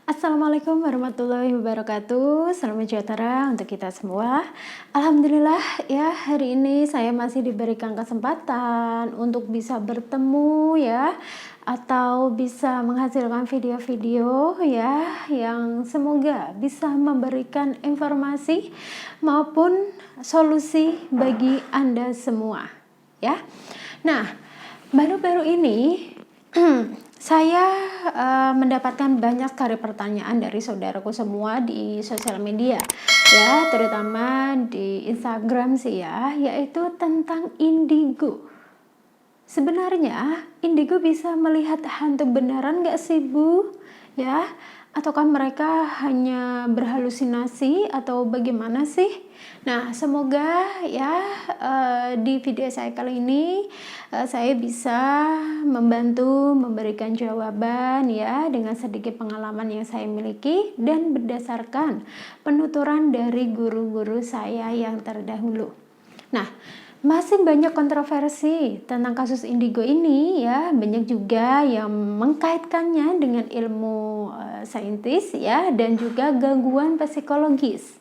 Assalamualaikum warahmatullahi wabarakatuh. Salam sejahtera untuk kita semua. Alhamdulillah ya, hari ini saya masih diberikan kesempatan untuk bisa bertemu ya, atau bisa menghasilkan video-video ya yang semoga bisa memberikan informasi maupun solusi bagi Anda semua ya. Nah, baru-baru ini saya mendapatkan banyak sekali pertanyaan dari saudaraku semua di sosial media ya, terutama di Instagram sih ya, yaitu tentang indigo. Sebenarnya indigo bisa melihat hantu beneran gak sih Bu? Ya, ataukah mereka hanya berhalusinasi atau bagaimana sih? Nah, semoga ya di video saya kali ini saya bisa membantu memberikan jawaban ya dengan sedikit pengalaman yang saya miliki dan berdasarkan penuturan dari guru-guru saya yang terdahulu. Nah, masih banyak kontroversi tentang kasus indigo ini ya, banyak juga yang mengkaitkannya dengan ilmu saintis ya dan juga gangguan psikologis.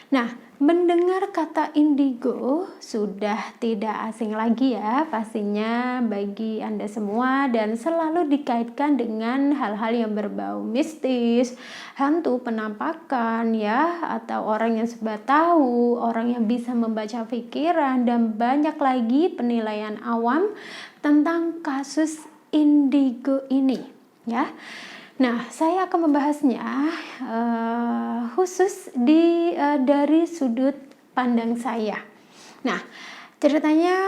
Nah, mendengar kata indigo sudah tidak asing lagi ya pastinya bagi Anda semua, dan selalu dikaitkan dengan hal-hal yang berbau mistis, hantu penampakan ya, atau orang yang serba tahu, orang yang bisa membaca pikiran, dan banyak lagi penilaian awam tentang kasus indigo ini ya. Nah, saya akan membahasnya khusus dari sudut pandang saya. Nah, ceritanya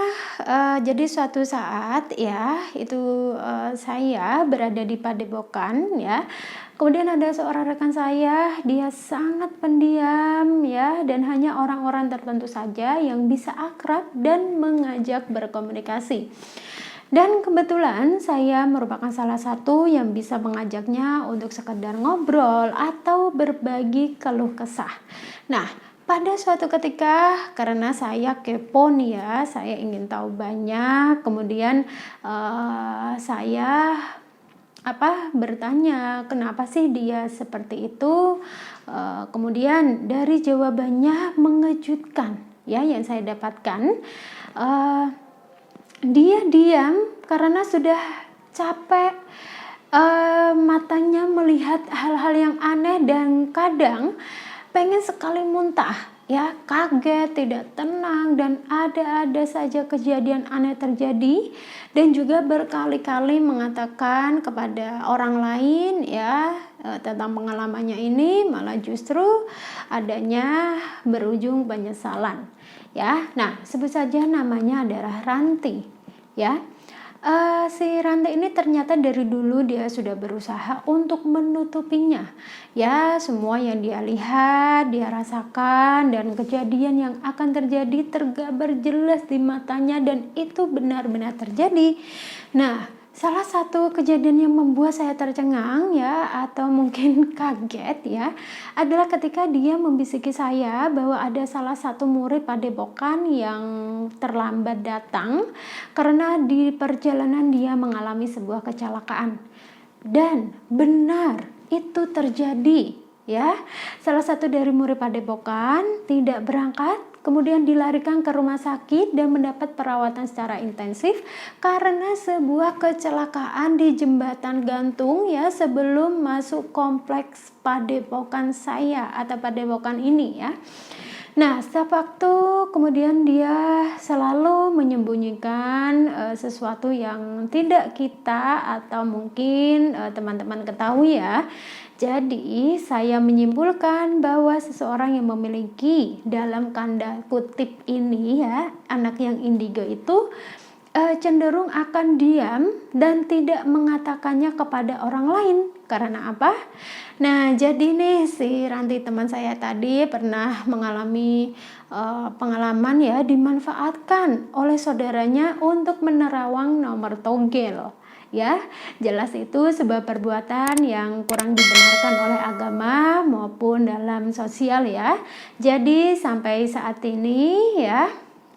jadi suatu saat ya, itu saya berada di Padepokan ya. Kemudian ada seorang rekan saya, dia sangat pendiam ya, dan hanya orang-orang tertentu saja yang bisa akrab dan mengajak berkomunikasi. Dan kebetulan saya merupakan salah satu yang bisa mengajaknya untuk sekedar ngobrol atau berbagi keluh kesah. Nah, pada suatu ketika karena saya kepo nih ya, saya ingin tahu banyak, kemudian saya bertanya kenapa sih dia seperti itu. Kemudian dari jawabannya mengejutkan ya yang saya dapatkan. Dia diam karena sudah capek, matanya melihat hal-hal yang aneh dan kadang pengen sekali muntah ya, kaget, tidak tenang, dan ada saja kejadian aneh terjadi, dan juga berkali-kali mengatakan kepada orang lain ya tentang pengalamannya ini, malah justru adanya berujung penyesalan ya. Nah, sebut saja namanya adalah Ranti ya. Si Ranti ini ternyata dari dulu dia sudah berusaha untuk menutupinya ya, semua yang dia lihat, dia rasakan, dan kejadian yang akan terjadi tergambar jelas di matanya, dan itu benar-benar terjadi. Nah, salah satu kejadian yang membuat saya tercengang ya, atau mungkin kaget ya, adalah ketika dia membisiki saya bahwa ada salah satu murid Padepokan yang terlambat datang karena di perjalanan dia mengalami sebuah kecelakaan. Dan benar itu terjadi ya. Salah satu dari murid Padepokan tidak berangkat, kemudian dilarikan ke rumah sakit dan mendapat perawatan secara intensif karena sebuah kecelakaan di jembatan gantung ya, sebelum masuk kompleks Padepokan saya atau Padepokan ini ya. Nah, setiap waktu kemudian dia selalu menyembunyikan sesuatu yang tidak kita atau mungkin teman-teman ketahui ya. Jadi saya menyimpulkan bahwa seseorang yang memiliki dalam tanda kutip ini ya, anak yang indigo itu cenderung akan diam dan tidak mengatakannya kepada orang lain. Karena apa? Nah, jadi nih si Ranti teman saya tadi pernah mengalami pengalaman ya, dimanfaatkan oleh saudaranya untuk menerawang nomor togel. Ya, jelas itu sebuah perbuatan yang kurang dibenarkan oleh agama maupun dalam sosial ya. Jadi sampai saat ini ya,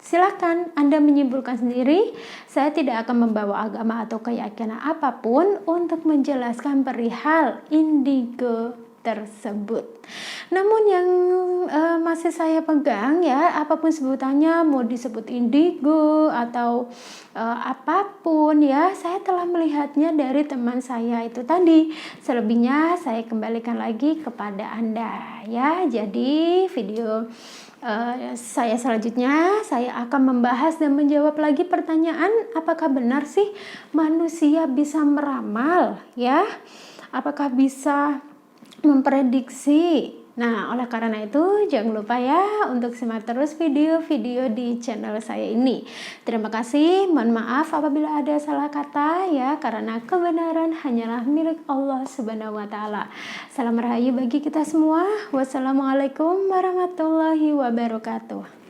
Silakan Anda menyimpulkan sendiri. Saya tidak akan membawa agama atau keyakinan apapun untuk menjelaskan perihal indigo tersebut. Namun yang masih saya pegang ya, apapun sebutannya, mau disebut indigo atau apapun ya, saya telah melihatnya dari teman saya itu tadi. Selebihnya saya kembalikan lagi kepada Anda ya. Jadi video saya selanjutnya saya akan membahas dan menjawab lagi pertanyaan, apakah benar sih manusia bisa meramal ya? Apakah bisa memprediksi? Nah, oleh karena itu jangan lupa ya untuk simak terus video-video di channel saya ini. Terima kasih, mohon maaf apabila ada salah kata ya, karena kebenaran hanyalah milik Allah Subhanahu wa taala. Salam rahayu bagi kita semua. Wassalamualaikum warahmatullahi wabarakatuh.